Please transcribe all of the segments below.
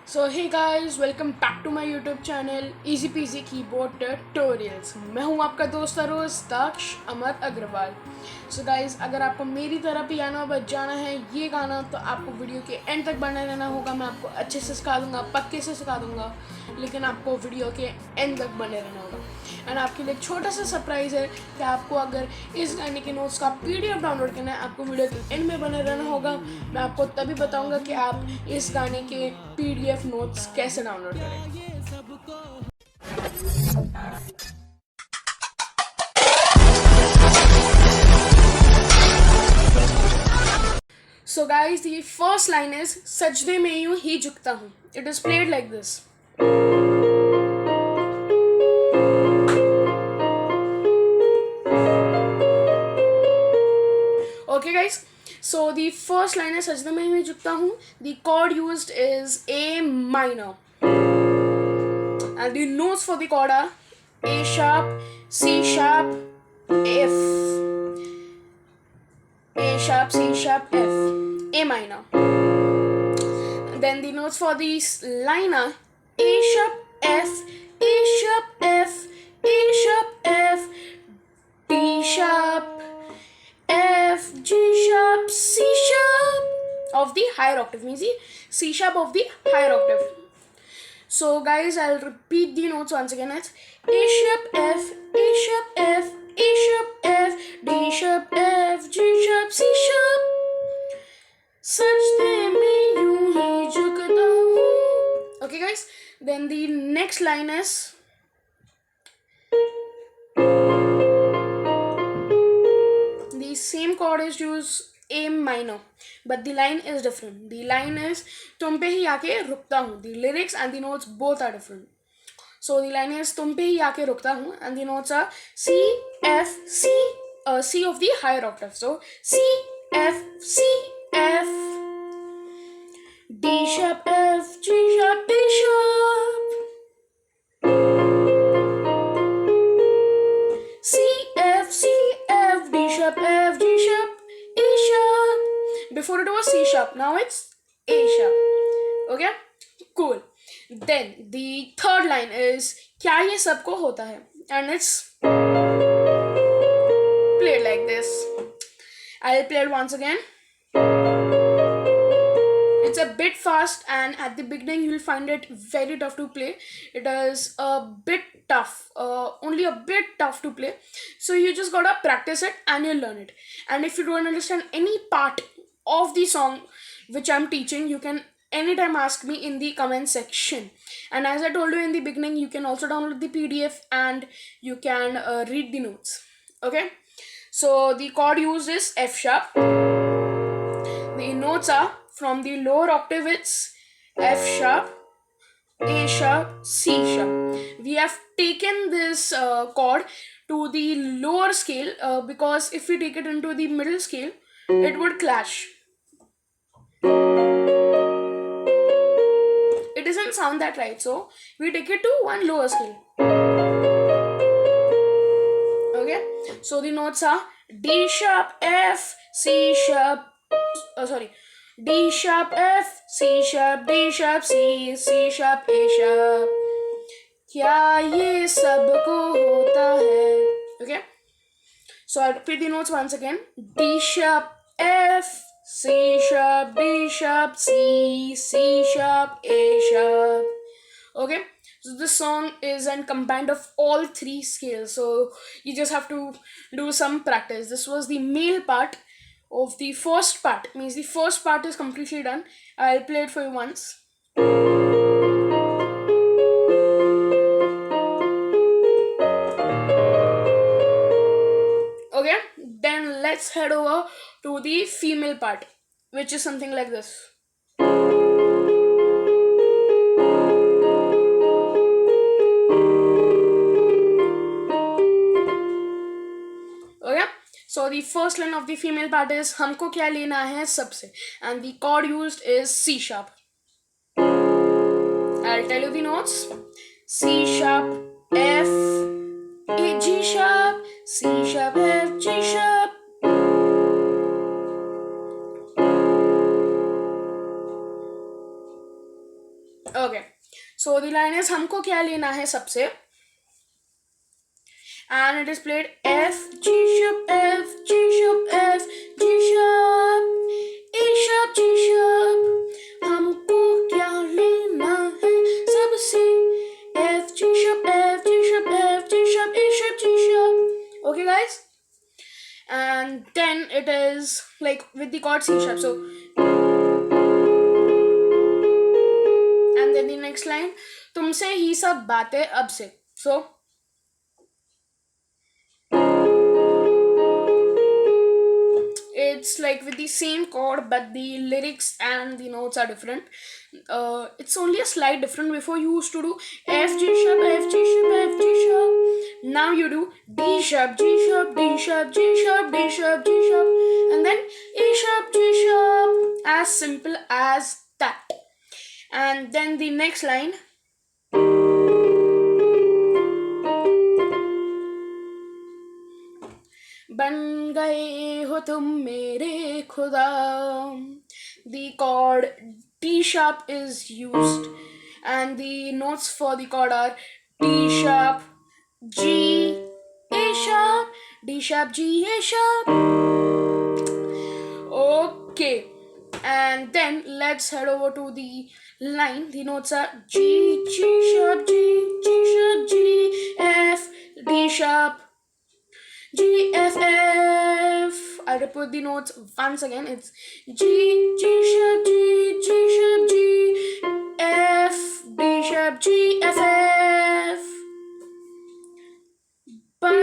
So hey guys, welcome back to my YouTube channel easy PG keyboard tutorials. मैं हूं आपका दोस्त रोज़ दक्ष Agarwal. So guys, अगर आपको मेरी तरह पियानो बजाना है ये गाना तो आपको वीडियो के एंड तक बने रहना होगा। मैं आपको अच्छे से सिखा दूंगा, पक्के से सिखा दूंगा, लेकिन आपको वीडियो के एंड तक बने रहना होगा। एंड आपके लिए एक छोटा सा सरप्राइज़ है कि आपको अगर इस गाने के नोट्स का PDF डाउनलोड करना है, आपको वीडियो के एंड में बने रहना होगा। मैं आपको तभी बताऊंगा कि आप इस गाने के PDF नोट्स कैसे डाउनलोड करें। So guys, the first line is सजदे में यूं ही झुकता हूँ. It is played like this. Okay guys, so the first line is सजदे में यूं ही झुकता हूँ. The chord used is A minor. And the notes for the chord are A sharp, C sharp, F. A sharp, C sharp, F. A minor. Then the notes for the line are A sharp, F, A sharp, F, A sharp, F, D sharp, F, G sharp, C sharp of the higher octave, means the C sharp of the higher octave. So guys, I'll repeat the notes once again. It's A sharp, F, A sharp, F, A sharp, F, D sharp, F, G sharp, C sharp. सजदे में यूं ही झुकता हूँ. Okay guys, then the next line is the same chord is used A minor, but the line is different. The line is तुम पे ही आके रुकता हूँ. The lyrics and the notes both are different. So the line is तुम पे ही आके रुकता हूँ and the notes are C, F, C, C of the higher octave. So C, F, C, F, D sharp, F, G sharp, A sharp, C, F, C, F, D sharp, F, G sharp, A sharp. Before it was C sharp, now it's A sharp. Okay, cool. Then the third line is क्या ये सबको होता है, and it's played like this. I'll play it once again. It's a bit fast and at the beginning you'll find it very tough to play. It is a bit tough, only a bit tough to play. So you just gotta practice it and you'll learn it. And if you don't understand any part of the song which I'm teaching, you can anytime ask me in the comment section. And as I told you in the beginning, you can also download the PDF and you can read the notes. Okay, so the chord used is F sharp. The notes are from the lower octave, it's F sharp, A sharp, C sharp. We have taken this chord to the lower scale because if we take it into the middle scale, it would clash. It doesn't sound that right, so we take it to one lower scale. Okay, so the notes are D sharp, F, C sharp, D sharp, F, C sharp, D sharp, C, C sharp, A sharp. क्या ये सबको होता है? Okay, so I'll repeat the notes once again. D sharp, F, C sharp, D sharp, C, C sharp, A sharp. Okay, so this song is a combined of all three scales, so you just have to do some practice. This was the male part of the first part, means the first part is completely done. I'll play it for you once. Okay, then let's head over to the female part, which is something like this. Okay, so the first line of the female part is हमको क्या लेना है सबसे, and the chord used is C sharp. I'll tell you the notes. C sharp, F, A, G sharp, C sharp, F, G sharp. So the line is हमको क्या लेना है सबसे, and it is played F, G sharp, F, G sharp, F, G sharp, E sharp, G sharp, हमको क्या लेना है सबसे, F, G sharp, F, G sharp, F, G sharp, E sharp, G sharp. Okay, guys? And then it is like with the chord C sharp. So, and then the next line, तुमसे ही सब बातें अब से. So, it's like with the same chord, but the lyrics and the notes are different. It's only a slight different. Before you used to do F, G sharp, F, G sharp, F, G sharp. Now you do D sharp, G sharp, D sharp, G sharp, D sharp, G sharp, and then E sharp, G sharp. As simple as that. And then the next line. बन गए हो तुम मेरे खुदा. The chord D sharp is used, and the notes for the chord are D sharp, G, A sharp, D sharp, G, A sharp. Okay, and then let's head over to the line. The notes are G, G sharp, G, G sharp, G, F, D sharp, G, F, F. I'll repeat the notes once again. It's G, G sharp, G, G sharp, G, F, D sharp, G, F, F. बन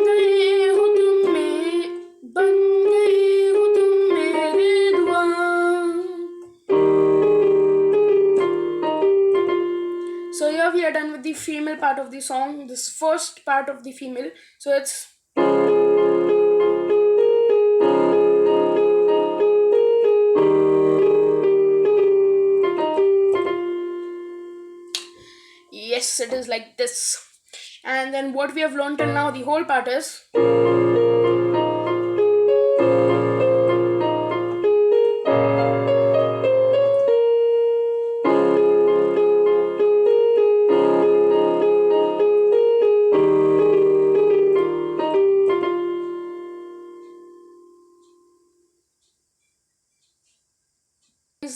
गए हो तुम मेरे दुआ. So here we are done with the female part of the song. This first part of the female. So it's yes, it is like this. And then what we have learned till now, the whole part is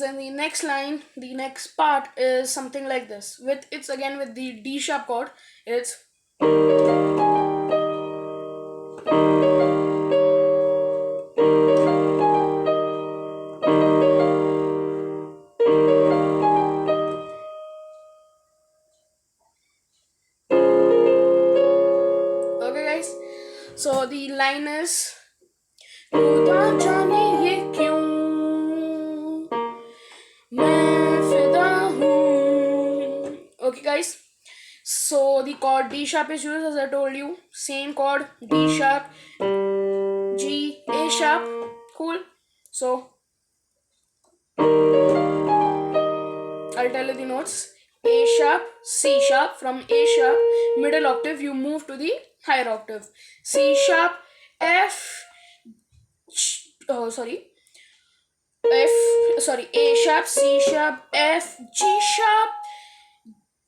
then the next line, the next part is something like this. It's again with the D sharp chord. It's okay, guys. So the line is खुदा जाने ये क्यों मैं फिदा हूँ. Okay, guys. So the chord D sharp is used, as I told you. Same chord, D sharp, G, A sharp. Cool. So I'll tell you the notes. A sharp, C sharp. From A sharp, middle octave, you move to the higher octave. C sharp, F, A sharp, C sharp, F, G sharp,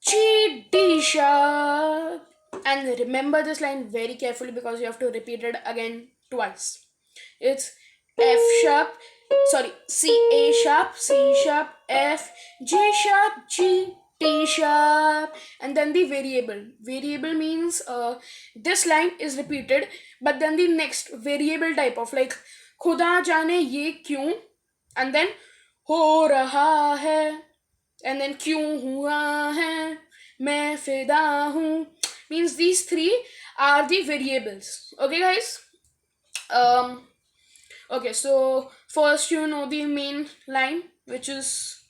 G, D sharp. And remember this line very carefully because you have to repeat it again twice. It's F sharp, C, A sharp, C sharp, F, G sharp, G, D sharp. And then the variable. Variable means this line is repeated, but then the next variable type of like खुदा जाने ये क्यों, and then हो रहा है, and then क्यों हुआ है, मैं फिदा हूँ, means these three are the variables. Okay, guys? Okay, so first you know the main line, which is,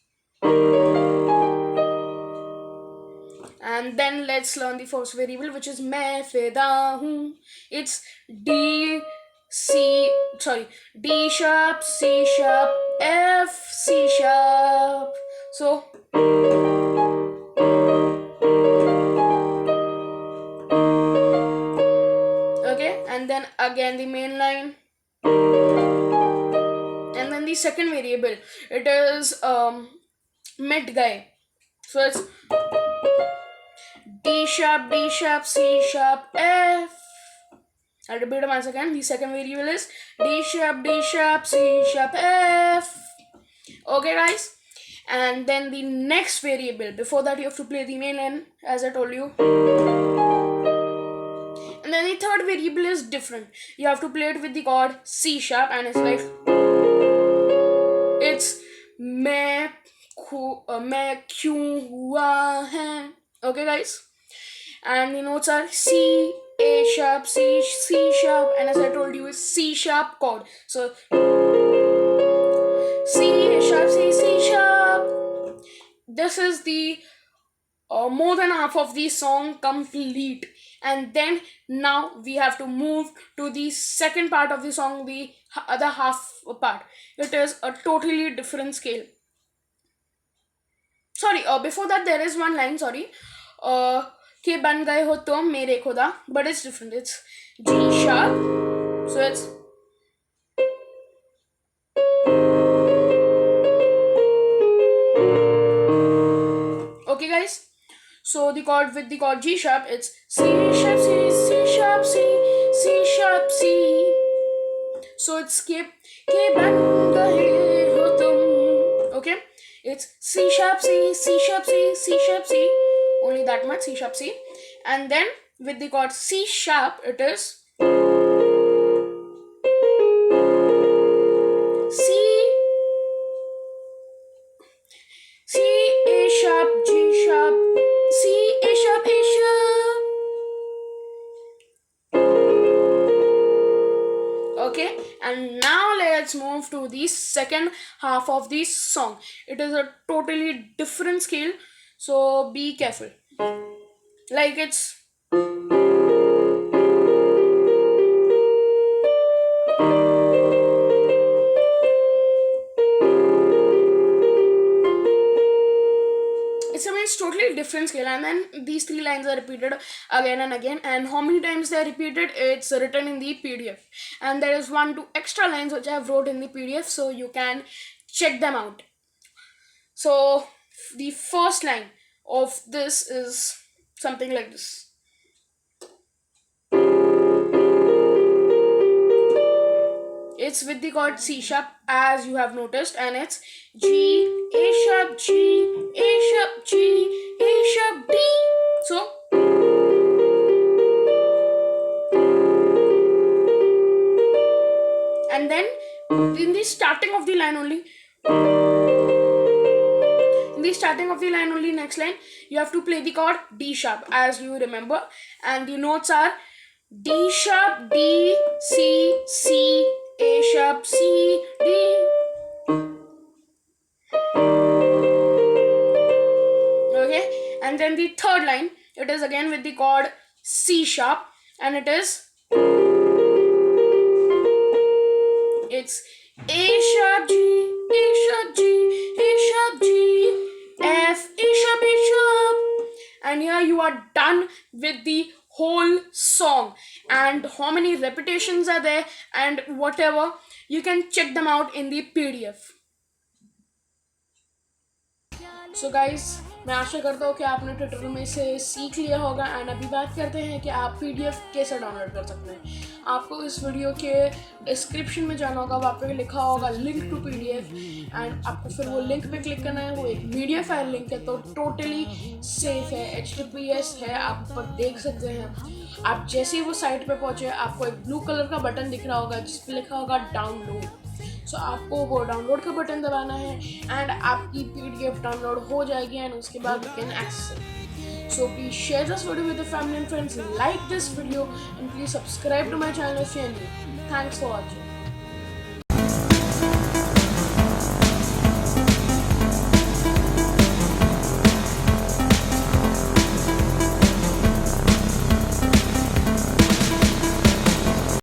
and then let's learn the first variable, which is मैं फिदा हूँ. It's D sharp, C sharp, F, C sharp. So okay, and then again the main line, and then the second variable, it is mid guy. So it's D sharp, D sharp, C sharp, F. I'll repeat it once again. The second variable is D sharp, D sharp, C sharp, F. Okay, guys. And then the next variable, before that you have to play the main line, as I told you. And then the third variable is different. You have to play it with the chord C sharp, and it's like, it's मैं क्यों हुआ है. Okay, guys. And the notes are C, A sharp, C, C sharp, and as I told you, is C sharp chord. So C, A sharp, C, C sharp. This is the more than half of the song complete. And then now we have to move to the second part of the song, the other half part. It is a totally different scale. Sorry, before that there is one line, sorry. के बन गए हो तुम मेरे खुदा, but it's different. It's G sharp, so it's okay, guys. So the chord with the chord G sharp, it's C sharp, C, C sharp, C, C sharp, C. So it's के बन गए हो तुम. Okay, it's C sharp, C, C sharp, C, C sharp, C. Only that much, C sharp, C. And then with the chord C sharp, it is C, C, A sharp, G sharp, C, A sharp, A sharp. Okay, and now let's move to the second half of the song. It is a totally different scale, so be careful. Like it's totally different scale, and then these three lines are repeated again and again, and how many times they are repeated, it's written in the PDF, and there is 1-2 extra lines which I have wrote in the PDF, so you can check them out. So the first line of this is something like this. It's with the chord C sharp, as you have noticed, and it's G, A sharp, G, A sharp, G, A sharp, D. So and then in the starting of the line only, next line, you have to play the chord D sharp, as you remember, and the notes are D sharp, D, C, C, A sharp, C, D. Okay, and then the third line, it is again with the chord C sharp, and it is, it's A sharp, G, A sharp, G, A sharp, G, F, A sharp, A sharp. And here you are done with the whole song, and how many repetitions are there and whatever, you can check them out in the PDF. So guys, मैं आशा करता हूँ कि आपने Twitter में से सीख लिया होगा, एंड अभी बात करते हैं कि आप PDF कैसे डाउनलोड कर सकते हैं. आपको इस वीडियो के डिस्क्रिप्शन में जाना होगा, वहाँ पे लिखा होगा लिंक टू PDF, एंड आपको फिर वो लिंक पे क्लिक करना है. वो एक मीडिया फाइल लिंक है, तो टोटली सेफ है, HTTPS है, आप ऊपर देख सकते हैं. आप जैसे ही वो साइट पे पहुँचे, आपको एक ब्लू कलर का बटन दिख रहा होगा जिस पर लिखा होगा डाउनलोड. सो आपको वो डाउनलोड का बटन दबाना है, एंड आपकी PDF डाउनलोड हो जाएगी, एंड उसके बाद you can access it. So please share this video with your family and friends, like this video, and please subscribe to my channel if you are new. Thanks for watching.